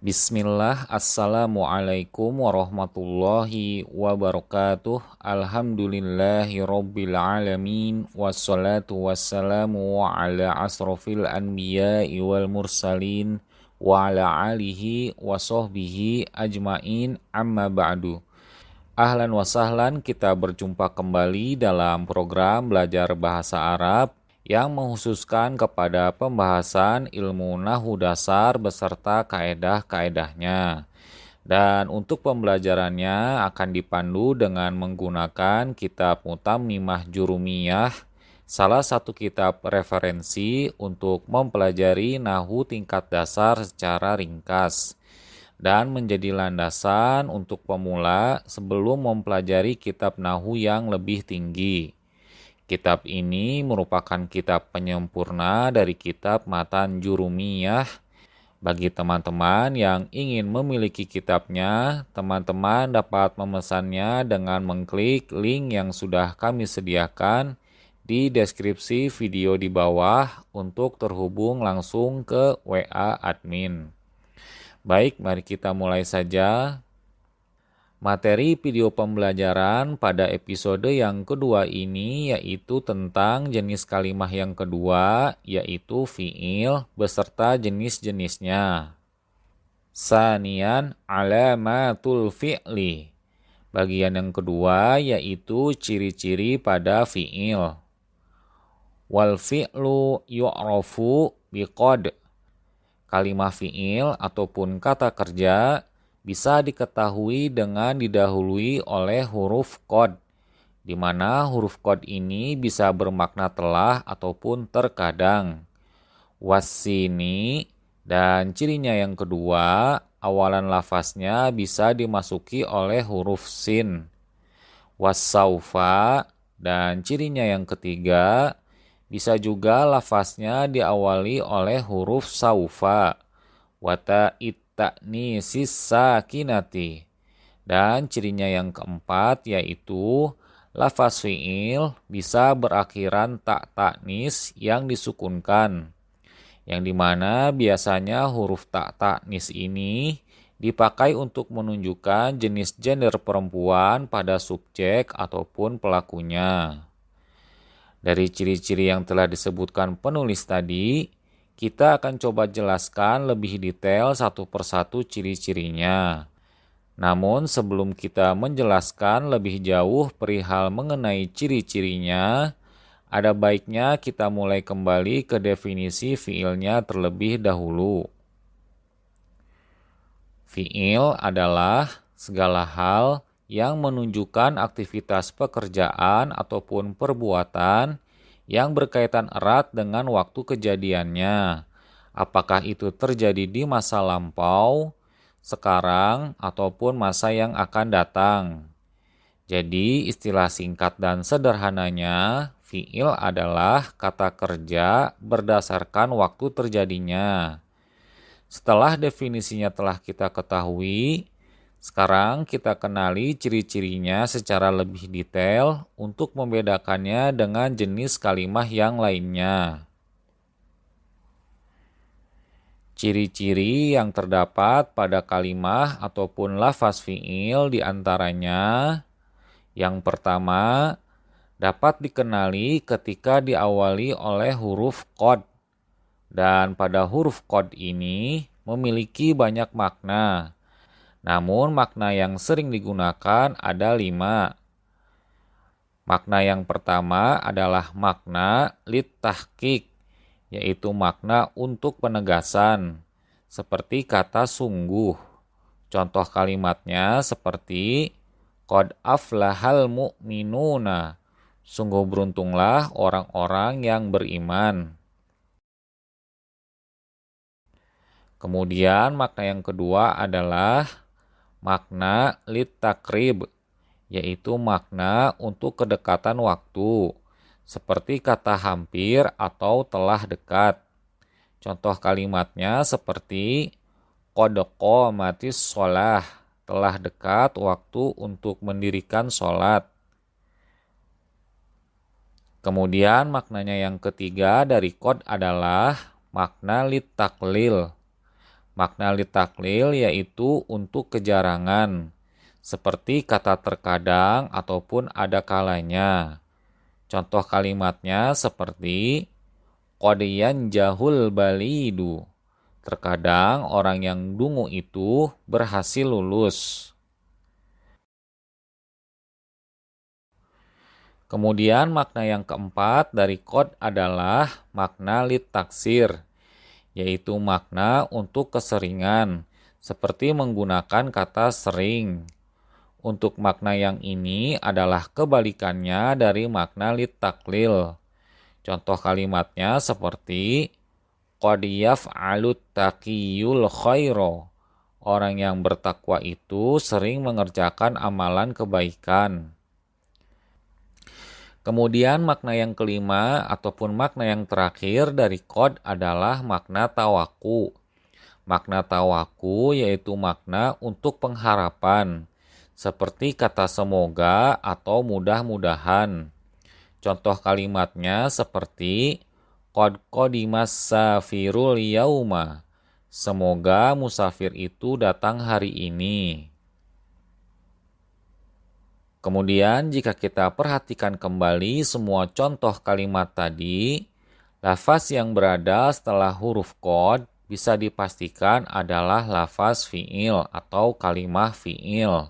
Bismillah, Assalamualaikum warahmatullahi wabarakatuh. Alhamdulillahi rabbil alamin. Wassalatu wassalamu ala asrafil anbiya'i wal mursalin wa ala alihi wa sahbihi ajmain, amma ba'du. Ahlan wa sahlan, kita berjumpa kembali dalam program belajar bahasa Arab yang menghususkan kepada pembahasan ilmu nahwu dasar beserta kaedah-kaedahnya. Dan untuk pembelajarannya akan dipandu dengan menggunakan kitab Mutammimah Jurumiyah, salah satu kitab referensi untuk mempelajari nahwu tingkat dasar secara ringkas dan menjadi landasan untuk pemula sebelum mempelajari kitab nahwu yang lebih tinggi. Kitab ini merupakan kitab penyempurna dari kitab Matan Jurumiyah. Bagi teman-teman yang ingin memiliki kitabnya, teman-teman dapat memesannya dengan mengklik link yang sudah kami sediakan di deskripsi video di bawah untuk terhubung langsung ke WA admin. Baik, mari kita mulai saja. Materi video pembelajaran pada episode yang kedua ini yaitu tentang jenis kalimah yang kedua, yaitu fi'il beserta jenis-jenisnya. Sanian alamatul fi'li. Bagian yang kedua yaitu ciri-ciri pada fi'il. Wal fi'lu yu'rafu biqad. Kalimah fi'il ataupun kata kerja bisa diketahui dengan didahului oleh huruf qad, di mana huruf qad ini bisa bermakna telah ataupun terkadang. Wassini, dan cirinya yang kedua, awalan lafaznya bisa dimasuki oleh huruf sin. Wassaufa, dan cirinya yang ketiga, bisa juga lafaznya diawali oleh huruf saufa. Wata ta'nisis sakinati. Dan cirinya yang keempat yaitu lafaz fi'il bisa berakhiran tak ta'nis yang disukunkan. Yang dimana biasanya huruf tak ta'nis ini dipakai untuk menunjukkan jenis gender perempuan pada subjek ataupun pelakunya. Dari ciri-ciri yang telah disebutkan penulis tadi, kita akan coba jelaskan lebih detail satu persatu ciri-cirinya. Namun sebelum kita menjelaskan lebih jauh perihal mengenai ciri-cirinya, ada baiknya kita mulai kembali ke definisi fiilnya terlebih dahulu. Fiil adalah segala hal yang menunjukkan aktivitas pekerjaan ataupun perbuatan yang berkaitan erat dengan waktu kejadiannya. Apakah itu terjadi di masa lampau, sekarang, ataupun masa yang akan datang. Jadi istilah singkat dan sederhananya, fiil adalah kata kerja berdasarkan waktu terjadinya. Setelah definisinya telah kita ketahui, sekarang kita kenali ciri-cirinya secara lebih detail untuk membedakannya dengan jenis kalimah yang lainnya. Ciri-ciri yang terdapat pada kalimah ataupun lafaz fi'il diantaranya, yang pertama, dapat dikenali ketika diawali oleh huruf qad. Dan pada huruf qad ini memiliki banyak makna. Namun makna yang sering digunakan ada 5. Makna yang pertama adalah makna litahqiq, yaitu makna untuk penegasan, seperti kata sungguh. Contoh kalimatnya seperti qad aflahal mu'minuna, sungguh beruntunglah orang-orang yang beriman. Kemudian makna yang kedua adalah makna litakrib, yaitu makna untuk kedekatan waktu, seperti kata hampir atau telah dekat. Contoh kalimatnya seperti qad qamatis shalah, telah dekat waktu untuk mendirikan sholat. Kemudian maknanya yang ketiga dari qad adalah makna litaklil. Makna litaklil yaitu untuk kejarangan, seperti kata terkadang ataupun ada kalanya. Contoh kalimatnya seperti qadiyan jahul balidu. Terkadang orang yang dungu itu berhasil lulus. Kemudian makna yang keempat dari qad adalah makna litaksir, yaitu makna untuk keseringan, seperti menggunakan kata sering. Untuk makna yang ini adalah kebalikannya dari makna litaklil. Contoh kalimatnya seperti qad yaf'alut taqiyul khairo. Orang yang bertakwa itu sering mengerjakan amalan kebaikan. Kemudian makna yang kelima ataupun makna yang terakhir dari qad adalah makna tawaku. Makna tawaku yaitu makna untuk pengharapan, seperti kata semoga atau mudah-mudahan. Contoh kalimatnya seperti qad qodimas safirul yauma. Semoga musafir itu datang hari ini. Kemudian jika kita perhatikan kembali semua contoh kalimat tadi, lafaz yang berada setelah huruf qad bisa dipastikan adalah lafaz fi'il atau kalimah fi'il.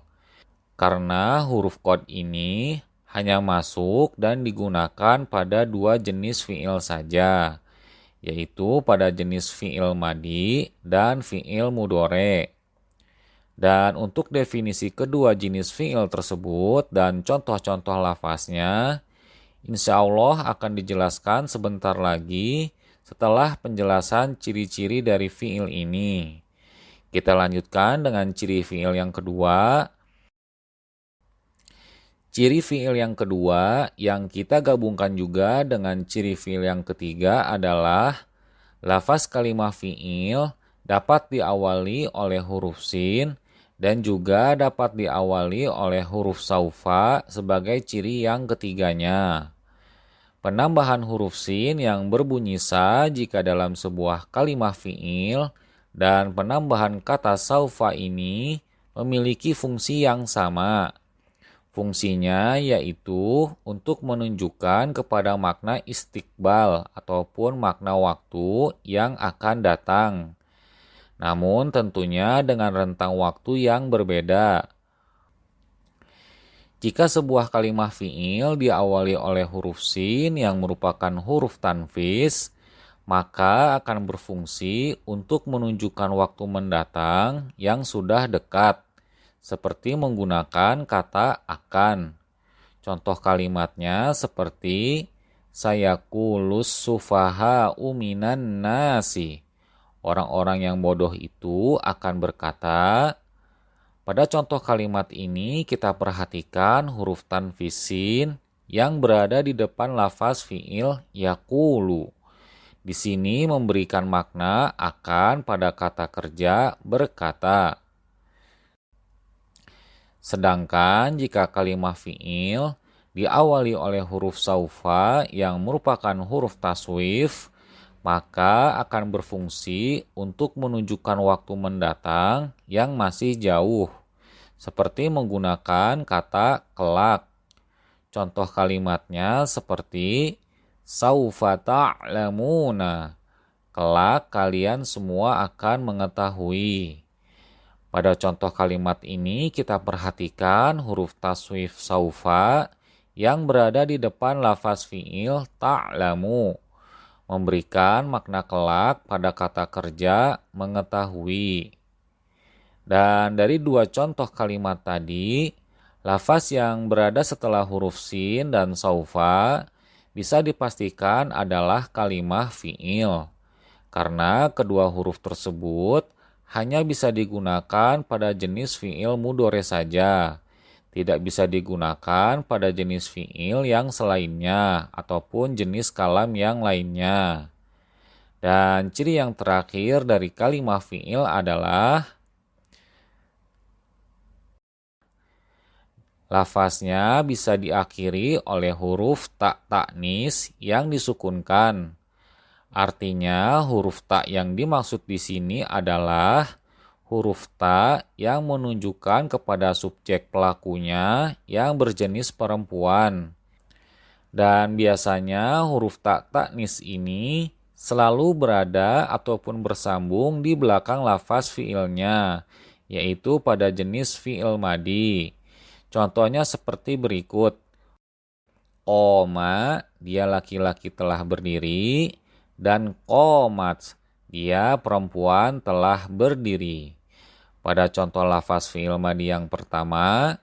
Karena huruf qad ini hanya masuk dan digunakan pada dua jenis fi'il saja, yaitu pada jenis fi'il madi dan fi'il mudhore. Dan untuk definisi kedua jenis fi'il tersebut dan contoh-contoh lafaznya, insya Allah akan dijelaskan sebentar lagi setelah penjelasan ciri-ciri dari fi'il ini. Kita lanjutkan dengan ciri fi'il yang kedua. Ciri fi'il yang kedua yang kita gabungkan juga dengan ciri fi'il yang ketiga adalah lafaz kalimah fi'il dapat diawali oleh huruf sin dan juga dapat diawali oleh huruf saufa sebagai ciri yang ketiganya. Penambahan huruf sin yang berbunyi sa jika dalam sebuah kalimah fi'il dan penambahan kata saufa ini memiliki fungsi yang sama. Fungsinya yaitu untuk menunjukkan kepada makna istiqbal ataupun makna waktu yang akan datang. Namun tentunya dengan rentang waktu yang berbeda. Jika sebuah kalimah fi'il diawali oleh huruf sin yang merupakan huruf tanfis, maka akan berfungsi untuk menunjukkan waktu mendatang yang sudah dekat, seperti menggunakan kata akan. Contoh kalimatnya seperti sayakulus sufaha'u minan nasi. Orang-orang yang bodoh itu akan berkata. Pada contoh kalimat ini kita perhatikan huruf tanfisin yang berada di depan lafaz fi'il yakulu. Di sini memberikan makna akan pada kata kerja berkata. Sedangkan jika kalimat fi'il diawali oleh huruf saufa yang merupakan huruf taswif, maka akan berfungsi untuk menunjukkan waktu mendatang yang masih jauh, seperti menggunakan kata kelak. Contoh kalimatnya seperti saufa ta'lamuna. Kelak kalian semua akan mengetahui. Pada contoh kalimat ini kita perhatikan huruf taswif saufa yang berada di depan lafaz fi'il ta'lamu. Memberikan makna kelak pada kata kerja mengetahui. Dan dari dua contoh kalimat tadi, lafaz yang berada setelah huruf sin dan saufa bisa dipastikan adalah kalimah fi'il. Karena kedua huruf tersebut hanya bisa digunakan pada jenis fi'il mudhore saja. Tidak bisa digunakan pada jenis fi'il yang selainnya ataupun jenis kalam yang lainnya. Dan ciri yang terakhir dari kalimah fi'il adalah lafaznya bisa diakhiri oleh huruf ta ta'nis yang disukunkan. Artinya huruf ta yang dimaksud di sini adalah huruf ta yang menunjukkan kepada subjek pelakunya yang berjenis perempuan. Dan biasanya huruf ta ta'nis ini selalu berada ataupun bersambung di belakang lafaz fiilnya, yaitu pada jenis fiil madi. Contohnya seperti berikut. Qoma, dia laki-laki telah berdiri, dan qomat, dia perempuan telah berdiri. Pada contoh lafaz fiil madi yang pertama,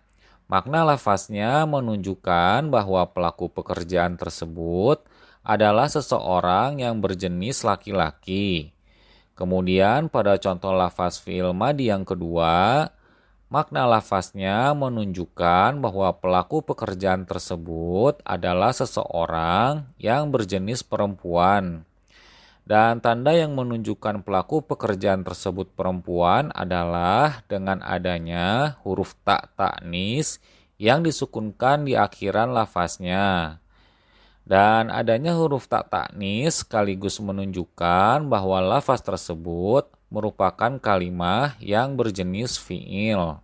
makna lafaznya menunjukkan bahwa pelaku pekerjaan tersebut adalah seseorang yang berjenis laki-laki. Kemudian pada contoh lafaz fiil madi yang kedua, makna lafaznya menunjukkan bahwa pelaku pekerjaan tersebut adalah seseorang yang berjenis perempuan. Dan tanda yang menunjukkan pelaku pekerjaan tersebut perempuan adalah dengan adanya huruf ta ta'nis yang disukunkan di akhiran lafaznya. Dan adanya huruf ta ta'nis sekaligus menunjukkan bahwa lafaz tersebut merupakan kalimah yang berjenis fiil.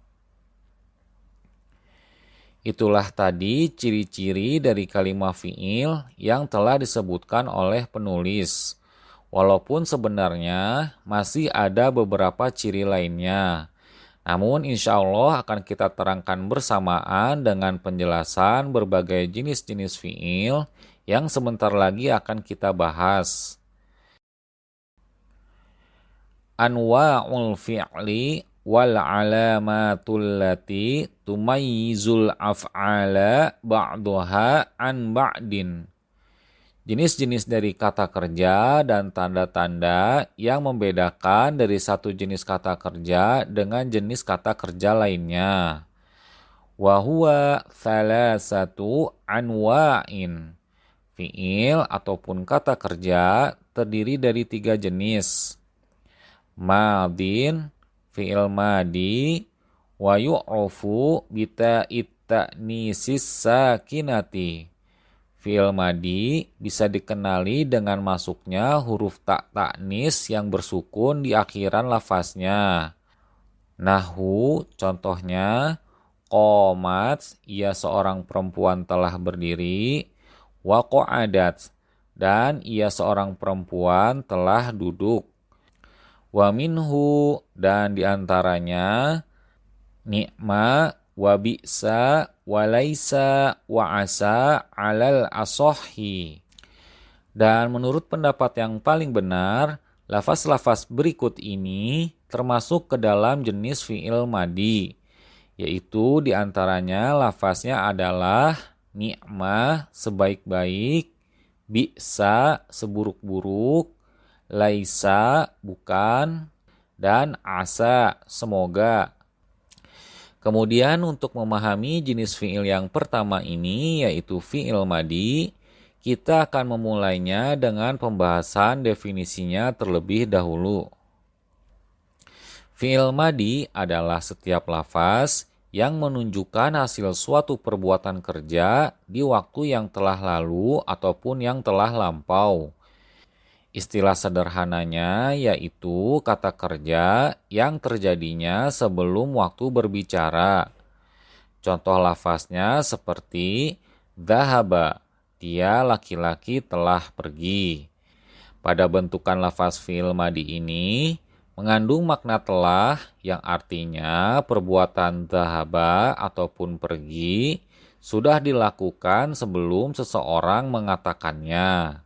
Itulah tadi ciri-ciri dari kalimah fiil yang telah disebutkan oleh penulis. Walaupun sebenarnya masih ada beberapa ciri lainnya. Namun insya Allah akan kita terangkan bersamaan dengan penjelasan berbagai jenis-jenis fiil yang sebentar lagi akan kita bahas. Anwa'ul fi'li wal alamatul lati tumayyizul af'ala ba'duha an ba'din. Jenis-jenis dari kata kerja dan tanda-tanda yang membedakan dari satu jenis kata kerja dengan jenis kata kerja lainnya. Wa huwa thalathatu anwa'in. Fi'il ataupun kata kerja terdiri dari 3 jenis. Madin, fi'il madi, wa yu'rafu bita'it ta'nisis sakinati. Fi'il madi bisa dikenali dengan masuknya huruf ta ta'nis yang bersukun di akhiran lafaznya. Nahwu, contohnya, qomat, ia seorang perempuan telah berdiri, wa qa'adat, dan ia seorang perempuan telah duduk. Wa minhu, dan diantaranya, ni'ma, wa bi'sa, wa laisa, wa asa, alal asohi. Dan menurut pendapat yang paling benar, lafaz-lafaz berikut ini termasuk ke dalam jenis fi'il madi, yaitu diantaranya lafaznya adalah ni'ma, sebaik-baik, bi'sa, seburuk-buruk, laisa, bukan, dan asa, semoga. Kemudian untuk memahami jenis fi'il yang pertama ini, yaitu fi'il madi, kita akan memulainya dengan pembahasan definisinya terlebih dahulu. Fi'il madi adalah setiap lafaz yang menunjukkan hasil suatu perbuatan kerja di waktu yang telah lalu ataupun yang telah lampau. Istilah sederhananya yaitu kata kerja yang terjadinya sebelum waktu berbicara. Contoh lafaznya seperti dhahaba, dia laki-laki telah pergi. Pada bentukan lafaz fi'il madi ini mengandung makna telah yang artinya perbuatan dhahaba ataupun pergi sudah dilakukan sebelum seseorang mengatakannya.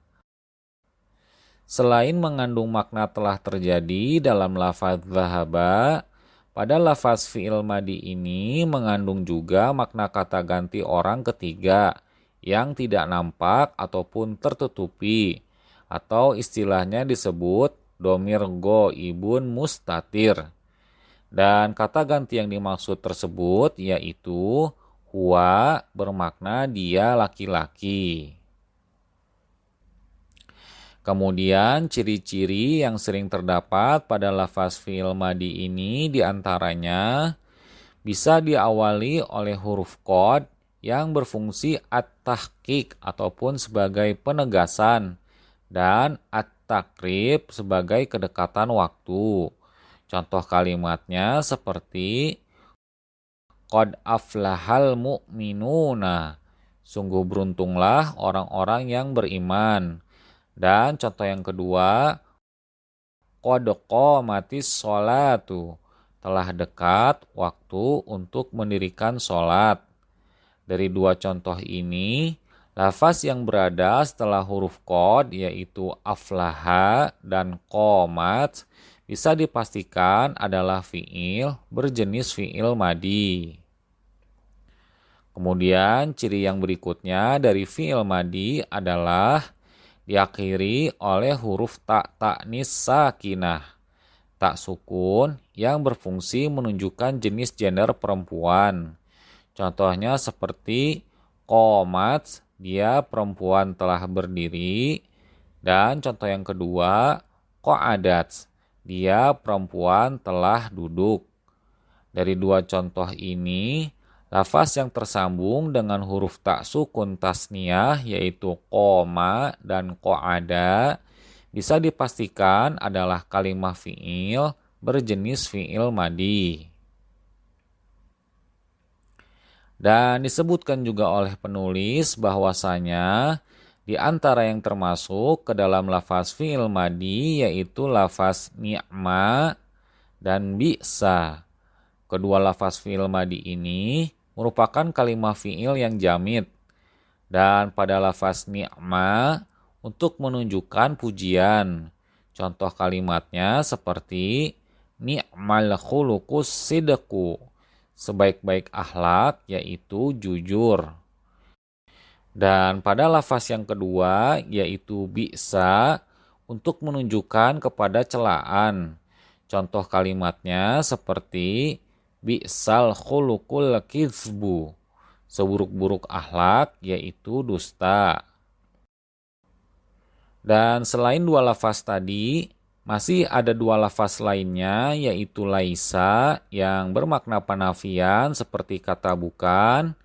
Selain mengandung makna telah terjadi dalam lafaz dhahaba, pada lafaz fi'il madi ini mengandung juga makna kata ganti orang ketiga yang tidak nampak ataupun tertutupi, atau istilahnya disebut domir ghaibun mustatir. Dan kata ganti yang dimaksud tersebut yaitu huwa, bermakna dia laki-laki. Kemudian ciri-ciri yang sering terdapat pada lafaz fi'il madi ini diantaranya bisa diawali oleh huruf qad yang berfungsi at-tahqiq ataupun sebagai penegasan, dan at takrib sebagai kedekatan waktu. Contoh kalimatnya seperti qad aflahal mu'minuna. Sungguh beruntunglah orang-orang yang beriman. Dan contoh yang kedua, qad qamatis sholatu. Telah dekat waktu untuk mendirikan sholat. Dari dua contoh ini, lafaz yang berada setelah huruf qad yaitu aflaha dan qomat bisa dipastikan adalah fi'il berjenis fi'il madi. Kemudian ciri yang berikutnya dari fi'il madi adalah diakhiri oleh huruf ta'nis sakinah. Tak sukun yang berfungsi menunjukkan jenis gender perempuan. Contohnya seperti qomat, dia perempuan telah berdiri. Dan contoh yang kedua, qa'adat, dia perempuan telah duduk. Dari dua contoh ini, lafaz yang tersambung dengan huruf tak sukun tasniyah yaitu qoma dan qa'ada bisa dipastikan adalah kalimah fi'il berjenis fi'il madi. Dan disebutkan juga oleh penulis bahwasanya di antara yang termasuk ke dalam lafaz fi'il madi yaitu lafaz ni'ma dan bi'sa. Kedua lafaz fi'il madi ini merupakan kalimah fi'il yang jamid. Dan pada lafaz ni'ma untuk menunjukkan pujian. Contoh kalimatnya seperti ni'mal khuluqus sidqu. Sebaik-baik akhlak yaitu jujur. Dan pada lafaz yang kedua yaitu bi'sa untuk menunjukkan kepada celaan. Contoh kalimatnya seperti bi'sal khuluqul kizbu. Seburuk-buruk akhlak yaitu dusta. Dan selain dua lafaz tadi, masih ada dua lafaz lainnya yaitu laisa yang bermakna penafian seperti kata bukan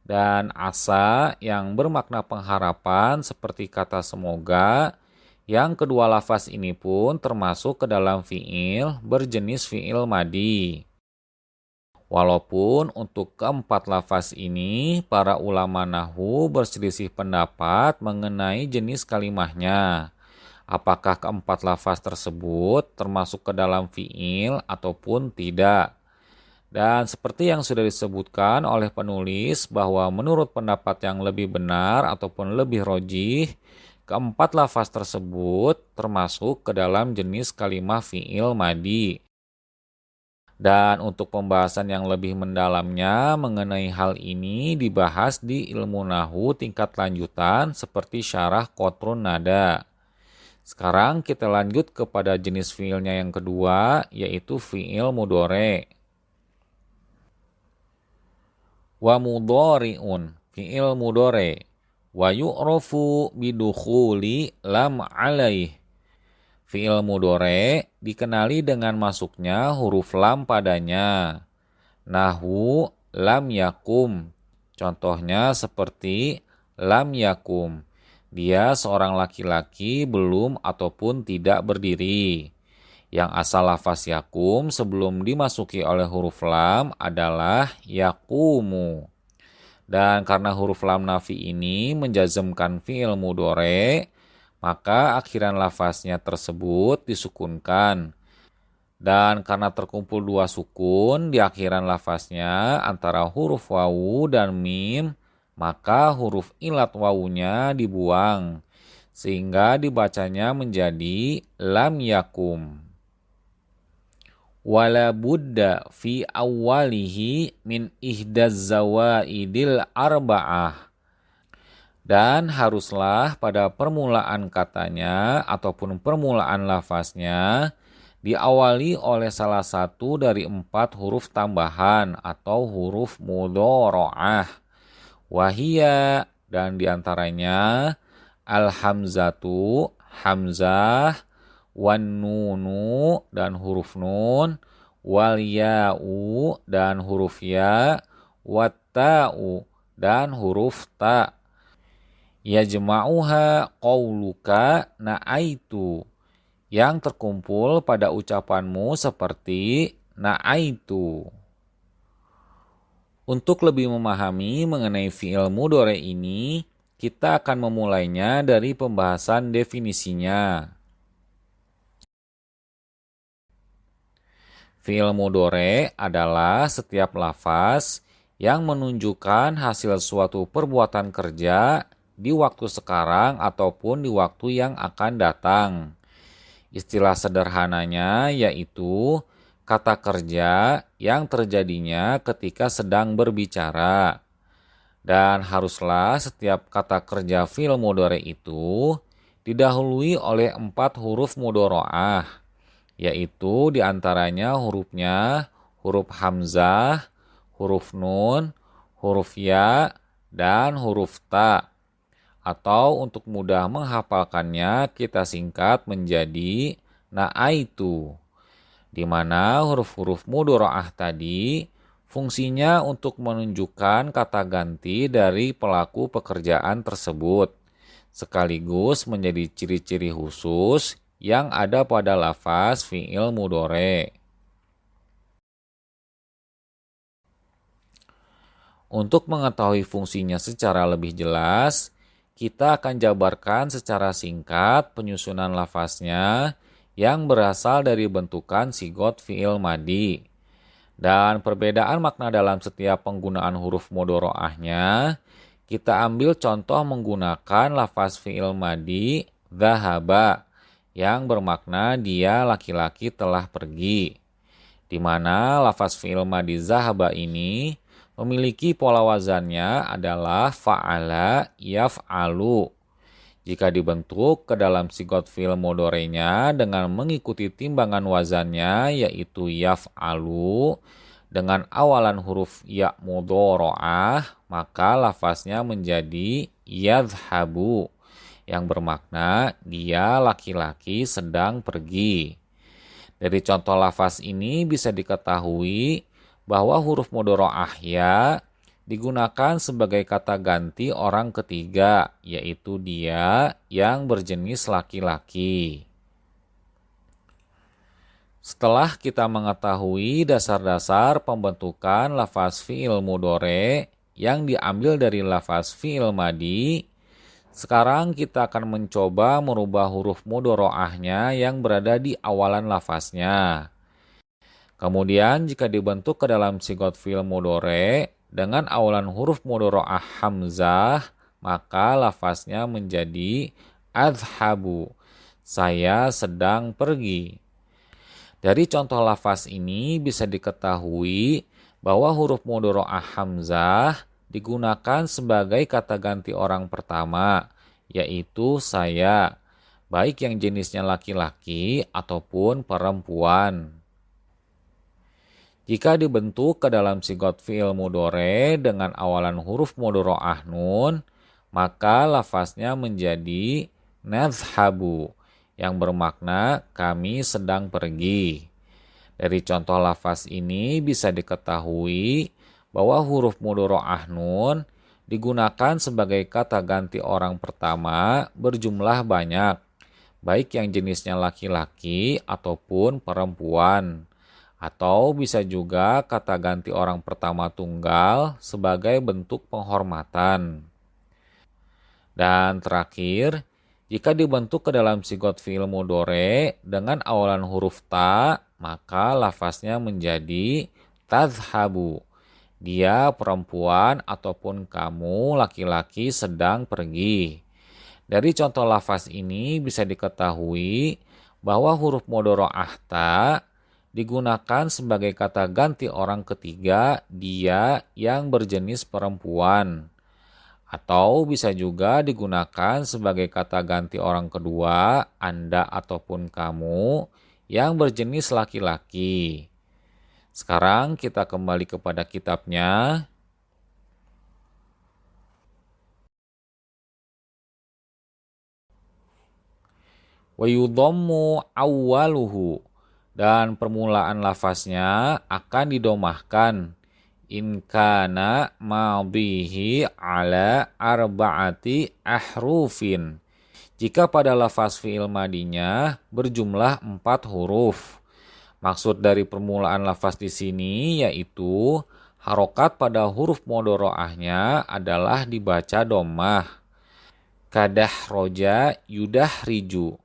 dan asa yang bermakna pengharapan seperti kata semoga. Yang kedua lafaz ini pun termasuk ke dalam fi'il berjenis fi'il madi. Walaupun untuk keempat lafaz ini, para ulama nahwu berselisih pendapat mengenai jenis kalimahnya. Apakah keempat lafaz tersebut termasuk ke dalam fi'il ataupun tidak. Dan seperti yang sudah disebutkan oleh penulis bahwa menurut pendapat yang lebih benar ataupun lebih rojih, keempat lafaz tersebut termasuk ke dalam jenis kalimah fi'il madi. Dan untuk pembahasan yang lebih mendalamnya mengenai hal ini dibahas di ilmu nahwu tingkat lanjutan seperti syarah Qatrun Nada. Sekarang kita lanjut kepada jenis fiilnya yang kedua yaitu fiil mudhari. Wa mudhari'un fiil mudhari wa yu'rafu bidukhuli lam alaih. Fi'il mudhari dikenali dengan masuknya huruf lam padanya. Nahwu lam yakum. Contohnya seperti lam yakum. Dia seorang laki-laki belum ataupun tidak berdiri. Yang asal lafaz yakum sebelum dimasuki oleh huruf lam adalah yakumu. Dan karena huruf lam nafi ini menjazmkan fi'il mudhari, maka akhiran lafaznya tersebut disukunkan. Dan karena terkumpul dua sukun di akhiran lafaznya antara huruf wawu dan mim, maka huruf ilat wawunya dibuang. Sehingga dibacanya menjadi lam yakum. Wala budda fi awwalihi min ihdaz zawaidil arba'ah. Dan haruslah pada permulaan katanya ataupun permulaan lafaznya diawali oleh salah satu dari 4 huruf tambahan atau huruf mudhora'ah. Wahia dan diantaranya al-hamzatu, hamzah, wan nunu dan huruf nun, wal ya'u dan huruf ya, wat ta'u dan huruf ta. Yajma'uha qawluka na'aitu. yang terkumpul pada ucapanmu seperti na'aitu. Untuk lebih memahami mengenai fi'il mudhari ini, kita akan memulainya dari pembahasan definisinya. Fi'il mudhari adalah setiap lafaz yang menunjukkan hasil suatu perbuatan kerja di waktu sekarang ataupun di waktu yang akan datang. Istilah sederhananya yaitu kata kerja yang terjadinya ketika sedang berbicara. Dan haruslah setiap kata kerja fi'il mudhari itu didahului oleh 4 huruf mudhoro'ah, yaitu diantaranya hurufnya huruf hamzah, huruf nun, huruf ya, dan huruf ta. Atau untuk mudah menghafalkannya kita singkat menjadi na'aitu, di mana huruf-huruf mudhoro'ah tadi fungsinya untuk menunjukkan kata ganti dari pelaku pekerjaan tersebut, sekaligus menjadi ciri-ciri khusus yang ada pada lafaz fi'il mudhari. Untuk mengetahui fungsinya secara lebih jelas, kita akan jabarkan secara singkat penyusunan lafaznya yang berasal dari bentukan sigot fi'il madi. Dan perbedaan makna dalam setiap penggunaan huruf mudhoro'ahnya, kita ambil contoh menggunakan lafaz fi'il madi dhahaba yang bermakna dia laki-laki telah pergi. Di mana lafaz fi'il madi dhahaba ini memiliki pola wazannya adalah fa'ala yaf'alu. Jika dibentuk ke dalam sigot fi'il mudhari'nya dengan mengikuti timbangan wazannya yaitu yaf'alu dengan awalan huruf ya mudhoro'ah, maka lafaznya menjadi yadhhabu yang bermakna dia laki-laki sedang pergi. Dari contoh lafaz ini bisa diketahui bahwa huruf mudhoro'ah ya digunakan sebagai kata ganti orang ketiga, yaitu dia yang berjenis laki-laki. Setelah kita mengetahui dasar-dasar pembentukan lafaz fi'il mudhari yang diambil dari lafaz fi'il madi, sekarang kita akan mencoba merubah huruf mudhoro'ahnya yang berada di awalan lafaznya. Kemudian jika dibentuk ke dalam sigot fi'il mudhari dengan awalan huruf mudhoro'ah hamzah, maka lafaznya menjadi adhabu, saya sedang pergi. Dari contoh lafaz ini bisa diketahui bahwa huruf mudhoro'ah hamzah digunakan sebagai kata ganti orang pertama, yaitu saya, baik yang jenisnya laki-laki ataupun perempuan. Jika dibentuk ke dalam sigot fi'il mudhari dengan awalan huruf mudhoro'ah nun, maka lafaznya menjadi nadhhabu yang bermakna kami sedang pergi. Dari contoh lafaz ini bisa diketahui bahwa huruf mudhoro'ah nun digunakan sebagai kata ganti orang pertama berjumlah banyak, baik yang jenisnya laki-laki ataupun perempuan. Atau bisa juga kata ganti orang pertama tunggal sebagai bentuk penghormatan. Dan terakhir, jika dibentuk ke dalam sigot fi'il mudhari dengan awalan huruf ta, maka lafaznya menjadi tadhhabu. Dia perempuan ataupun kamu laki-laki sedang pergi. Dari contoh lafaz ini bisa diketahui bahwa huruf mudhoro'ah ta digunakan sebagai kata ganti orang ketiga dia yang berjenis perempuan. Atau bisa juga digunakan sebagai kata ganti orang kedua, Anda ataupun kamu, yang berjenis laki-laki. Sekarang kita kembali kepada kitabnya. Wa yudhammu awwaluhu. Dan permulaan lafaznya akan didomahkan. In kana madhihi ala arba'ati ahrufin. jika pada lafaz fi'il madinya berjumlah 4 huruf. Maksud dari permulaan lafaz di sini yaitu harokat pada huruf mudhora'ahnya adalah dibaca dhammah. Kadah roja yudah riju.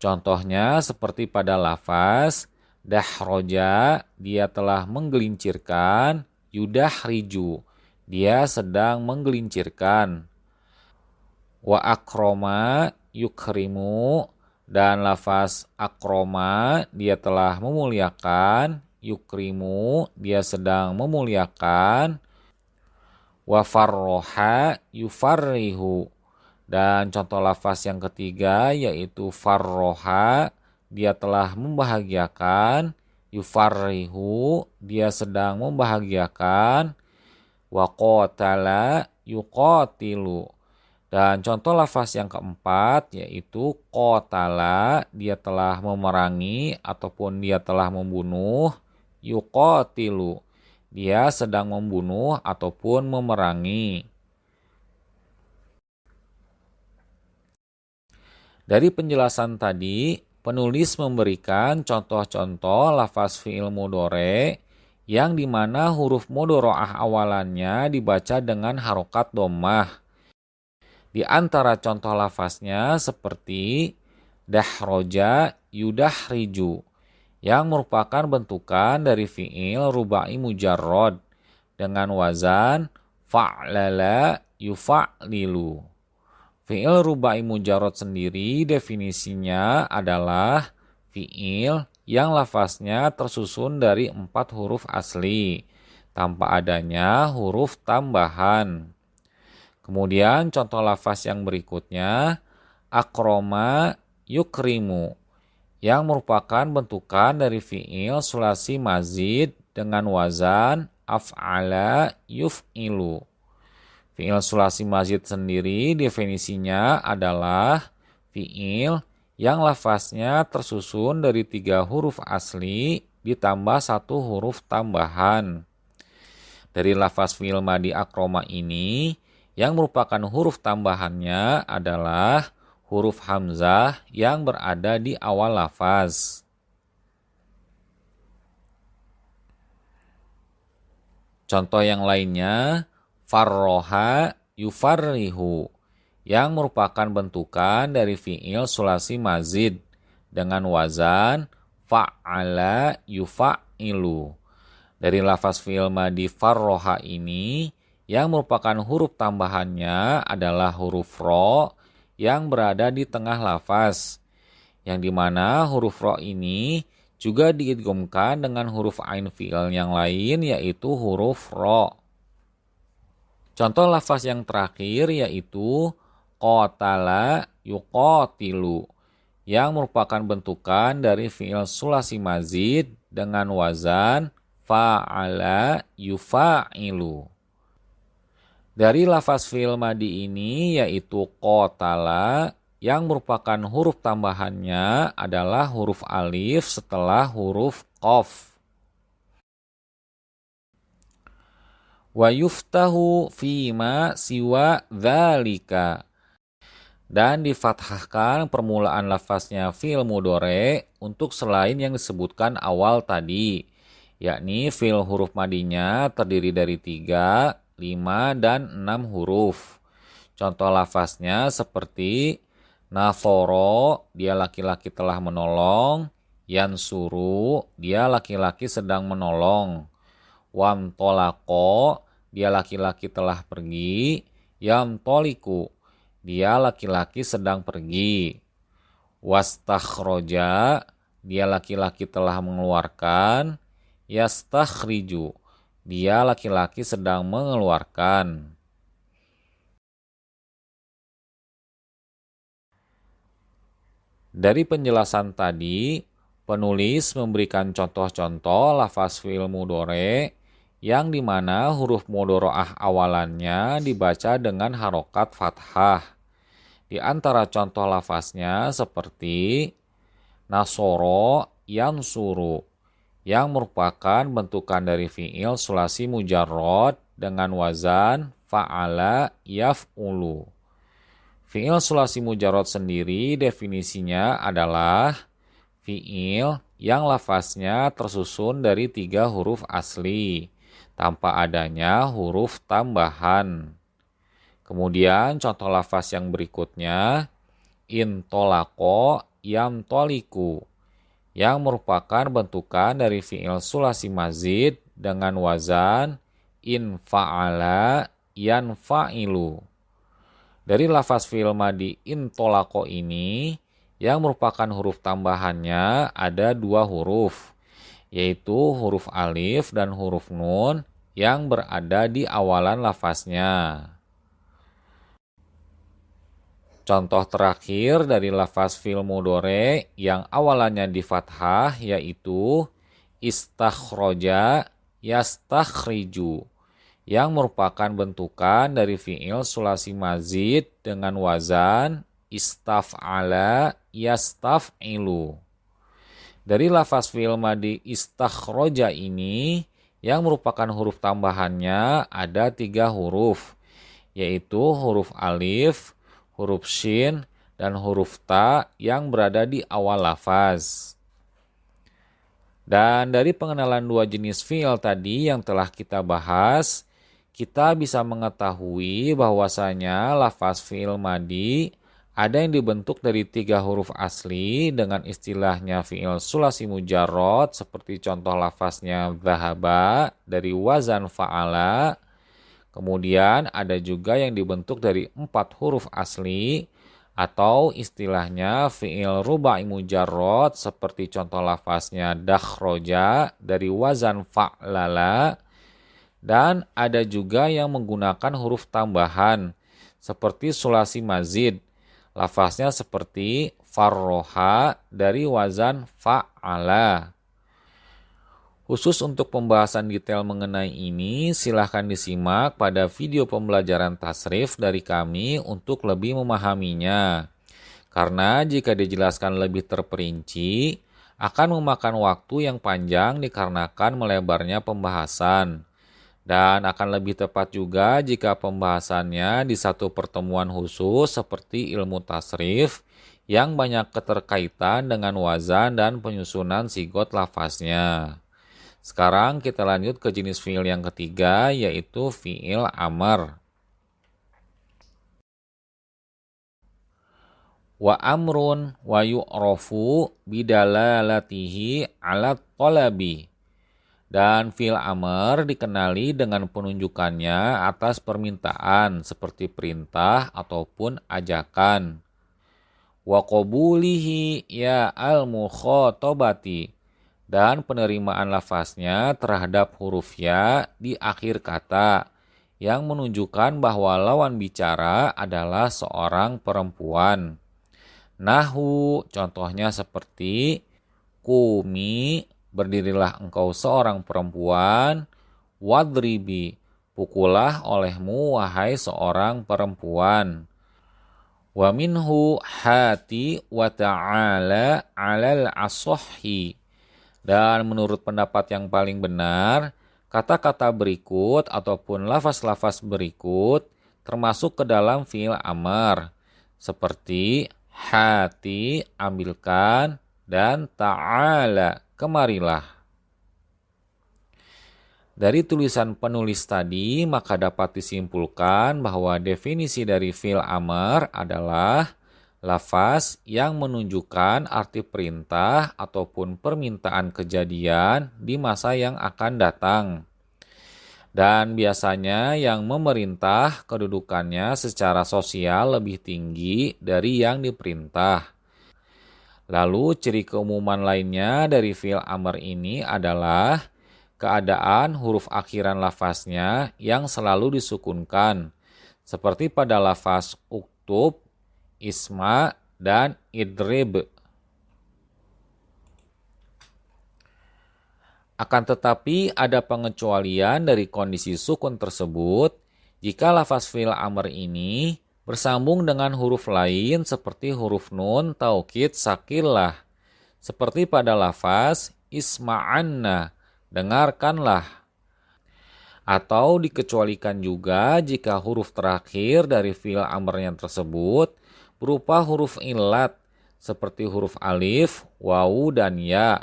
Contohnya seperti pada lafaz dahroja, dia telah menggelincirkan, yudah riju, dia sedang menggelincirkan. Wa akroma yukrimu, dan lafaz akroma, dia telah memuliakan, yukrimu, dia sedang memuliakan. Wa farroha yufarrihu, dan contoh lafaz yang ketiga yaitu farroha, dia telah membahagiakan, yufarrihu, dia sedang membahagiakan. Wa qotala yuqatilu, dan contoh lafaz yang keempat yaitu qotala, dia telah memerangi ataupun dia telah membunuh. Yuqatilu, dia sedang membunuh ataupun memerangi. Dari penjelasan tadi, penulis memberikan contoh-contoh lafaz fi'il mudhore yang dimana huruf mudhora'ah awalannya dibaca dengan harokat dhammah. Di antara contoh lafaznya seperti dahroja yudahriju, yang merupakan bentukan dari fi'il rubai mujarrad dengan wazan fa'lala yufa'lilu. Fi'il rubai mujarrad sendiri definisinya adalah fi'il yang lafaznya tersusun dari 4 huruf asli tanpa adanya huruf tambahan. Kemudian contoh lafaz yang berikutnya akroma yukrimu, yang merupakan bentukan dari fi'il sulasi mazid dengan wazan af'ala yuf'ilu. Fi'il sulasi mazid sendiri definisinya adalah fi'il yang lafaznya tersusun dari 3 huruf asli ditambah 1 huruf tambahan. Dari lafaz fi'il madi akroma ini, yang merupakan huruf tambahannya adalah huruf hamzah yang berada di awal lafaz. Contoh yang lainnya, farroha yufarrihu, yang merupakan bentukan dari fi'il sulasi mazid dengan wazan fa'ala yufa'ilu. Dari lafaz fi'il madi farroha ini, yang merupakan huruf tambahannya adalah huruf ro yang berada di tengah lafaz, yang dimana huruf ro ini juga diidghamkan dengan huruf ain fi'il yang lain yaitu huruf ro. Contoh lafaz yang terakhir yaitu qotala yuqatilu, yang merupakan bentukan dari fi'il sulasi mazid dengan wazan fa'ala yufa'ilu. Dari lafaz fi'il madi ini yaitu qotala, yang merupakan huruf tambahannya adalah huruf alif setelah huruf qaf. Wa yuftahu fima siwa dzalika, dan difathahkan permulaan lafaznya fi'il mudhore untuk selain yang disebutkan awal tadi, yakni fi'il huruf madinya terdiri dari 3, 5, dan 6 huruf. Contoh lafaznya seperti naforo, dia laki-laki telah menolong. Yansuru, dia laki-laki sedang menolong. Wamtolako, dia laki-laki telah pergi. Yamtoliku, dia laki-laki sedang pergi. Wastakhroja, dia laki-laki telah mengeluarkan. Yastakhriju, dia laki-laki sedang mengeluarkan. Dari penjelasan tadi, penulis memberikan contoh-contoh lafaz fi'il mudhore yang dimana huruf mudhora'ah awalannya dibaca dengan harokat fathah. Di antara contoh lafaznya seperti nasoro yansuru, yang merupakan bentukan dari fi'il sulasi mujarrad dengan wazan fa'ala yaf'ulu. Fi'il sulasi mujarrad sendiri definisinya adalah fi'il yang lafaznya tersusun dari 3 huruf asli tanpa adanya huruf tambahan. Kemudian contoh lafaz yang berikutnya, intolako yamtoliku, yang merupakan bentukan dari fi'il sulasi mazid dengan wazan infa'ala yanfa'ilu. Dari lafaz fi'il madi intolako ini, yang merupakan huruf tambahannya ada 2 huruf, yaitu huruf alif dan huruf nun yang berada di awalan lafaznya. Contoh terakhir dari lafaz fi'il mudhari yang awalannya di fathah yaitu istakhroja yastakhriju, yang merupakan bentukan dari fi'il sulasi mazid dengan wazan istaf'ala yastaf'ilu. Dari lafaz fi'il madi istakhroja ini yang merupakan huruf tambahannya ada 3 huruf, yaitu huruf alif, huruf shin, dan huruf ta yang berada di awal lafaz. Dan dari pengenalan 2 jenis fi'il tadi yang telah kita bahas, kita bisa mengetahui bahwasanya lafaz fi'il madi ada yang dibentuk dari 3 huruf asli dengan istilahnya fi'il sulasi mujarrad seperti contoh lafaznya dhahaba dari wazan fa'ala. Kemudian ada juga yang dibentuk dari 4 huruf asli atau istilahnya fi'il rubai mujarrad seperti contoh lafaznya dakhroja dari wazan fa'lala. Dan ada juga yang menggunakan huruf tambahan seperti sulasi mazid. Lafaznya seperti farroha dari wazan fa'ala. Khusus untuk pembahasan detail mengenai ini, silahkan disimak pada video pembelajaran tasrif dari kami untuk lebih memahaminya. Karena jika dijelaskan lebih terperinci, akan memakan waktu yang panjang dikarenakan melebarnya pembahasan. Dan akan lebih tepat juga jika pembahasannya di satu pertemuan khusus seperti ilmu tasrif yang banyak keterkaitan dengan wazan dan penyusunan sigot lafaznya. Sekarang kita lanjut ke jenis fi'il yang ketiga, yaitu fi'il amr. Wa amrun wa yu'rafu bidalalatihi ala talabi. Dan fi'il amr dikenali dengan penunjukannya atas permintaan seperti perintah ataupun ajakan. Wa qabulihi ya al-mukhatabati. Dan penerimaan lafaznya terhadap huruf ya di akhir kata yang menunjukkan bahwa lawan bicara adalah seorang perempuan. Nahu, contohnya seperti kumi, berdirilah engkau seorang perempuan, wadribi, pukullah olehmu wahai seorang perempuan. Wa minhu hati wa ta'ala alal asohi. Dan menurut pendapat yang paling benar, kata-kata berikut ataupun lafaz-lafaz berikut termasuk ke dalam fi'il amr, seperti hati, ambilkan, dan ta'ala, kemarilah. Dari tulisan penulis tadi, maka dapat disimpulkan bahwa definisi dari fi'il amr adalah lafaz yang menunjukkan arti perintah ataupun permintaan kejadian di masa yang akan datang. Dan biasanya yang memerintah kedudukannya secara sosial lebih tinggi dari yang diperintah. Lalu ciri keumuman lainnya dari fi'il amr ini adalah keadaan huruf akhiran lafaznya yang selalu disukunkan, seperti pada lafaz uktub, isma, dan idrib. Akan tetapi ada pengecualian dari kondisi sukun tersebut jika lafaz fi'il amr ini bersambung dengan huruf lain seperti huruf nun taukid sakillah, seperti pada lafaz isma'anna, dengarkanlah. Atau dikecualikan juga jika huruf terakhir dari fi'il amrnya tersebut berupa huruf ilat seperti huruf alif, wawu, dan ya.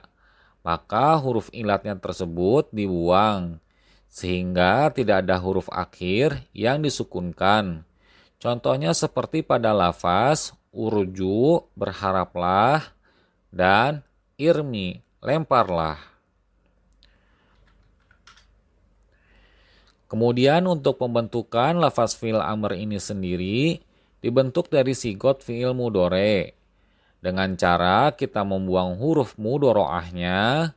Maka huruf ilatnya tersebut dibuang sehingga tidak ada huruf akhir yang disukunkan. Contohnya seperti pada lafaz urju, berharaplah, dan irmi, lemparlah. Kemudian untuk pembentukan lafaz fi'il amr ini sendiri dibentuk dari sigot fi'il mudhore. Dengan cara kita membuang huruf mudhoro'ahnya,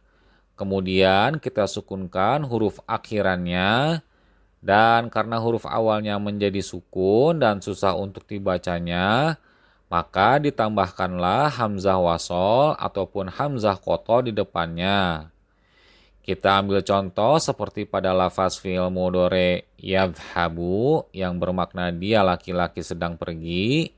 kemudian kita sukunkan huruf akhirannya, dan karena huruf awalnya menjadi sukun dan susah untuk dibacanya, maka ditambahkanlah hamzah wasol ataupun hamzah qoto di depannya. Kita ambil contoh seperti pada lafaz fi'il mudhore yadhhabu yang bermakna dia laki-laki sedang pergi.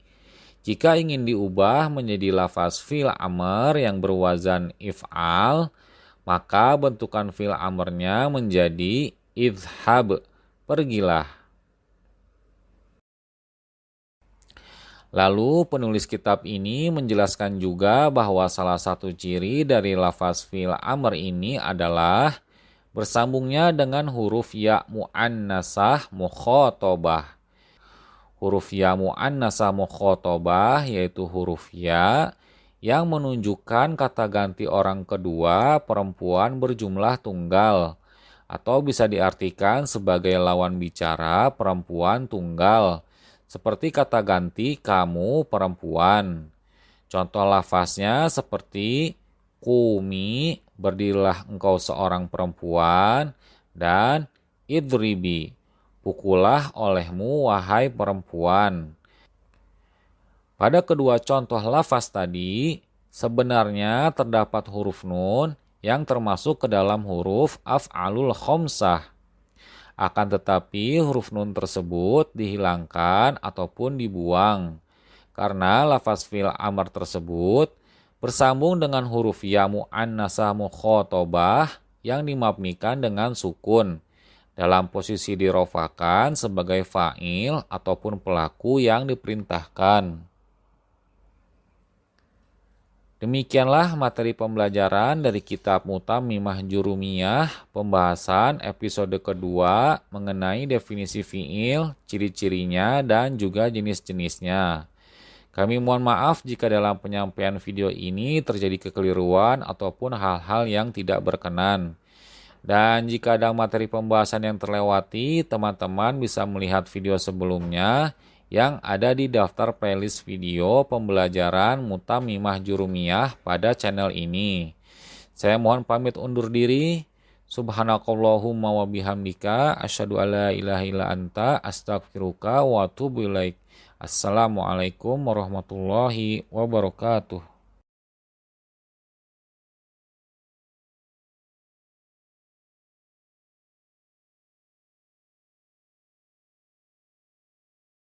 Jika ingin diubah menjadi lafaz fi'il amr yang berwazan if'al, maka bentukan fi'il amrnya menjadi idhhab, pergilah. Lalu penulis kitab ini menjelaskan juga bahwa salah satu ciri dari lafaz fi'il amr ini adalah bersambungnya dengan huruf ya muannasah mukhatabah. Huruf ya muannasah mukhatabah yaitu huruf ya yang menunjukkan kata ganti orang kedua perempuan berjumlah tunggal, atau bisa diartikan sebagai lawan bicara perempuan tunggal, seperti kata ganti kamu perempuan. Contoh lafaznya seperti kumi, berdirilah engkau seorang perempuan, dan idribi, pukullah olehmu wahai perempuan. Pada kedua contoh lafaz tadi, sebenarnya terdapat huruf nun yang termasuk ke dalam huruf af'alul khomsah. Akan tetapi huruf nun tersebut dihilangkan ataupun dibuang karena lafaz fi'il amr tersebut bersambung dengan huruf ya muannasah mukhatabah yang dimabnikan dengan sukun dalam posisi dirofakan sebagai fa'il ataupun pelaku yang diperintahkan. Demikianlah materi pembelajaran dari kitab Mutammimah Jurumiyah, pembahasan episode kedua mengenai definisi fi'il, ciri-cirinya, dan juga jenis-jenisnya. Kami mohon maaf jika dalam penyampaian video ini terjadi kekeliruan ataupun hal-hal yang tidak berkenan. Dan jika ada materi pembahasan yang terlewati, teman-teman bisa melihat video sebelumnya yang ada di daftar playlist video pembelajaran Mutammimah Jurumiyah pada channel ini. Saya mohon pamit undur diri. Subhanakallahumma wa bihamdika asyhadu alla ilaha illa anta astaghfiruka wa atubu ilaik. Assalamualaikum warahmatullahi wabarakatuh.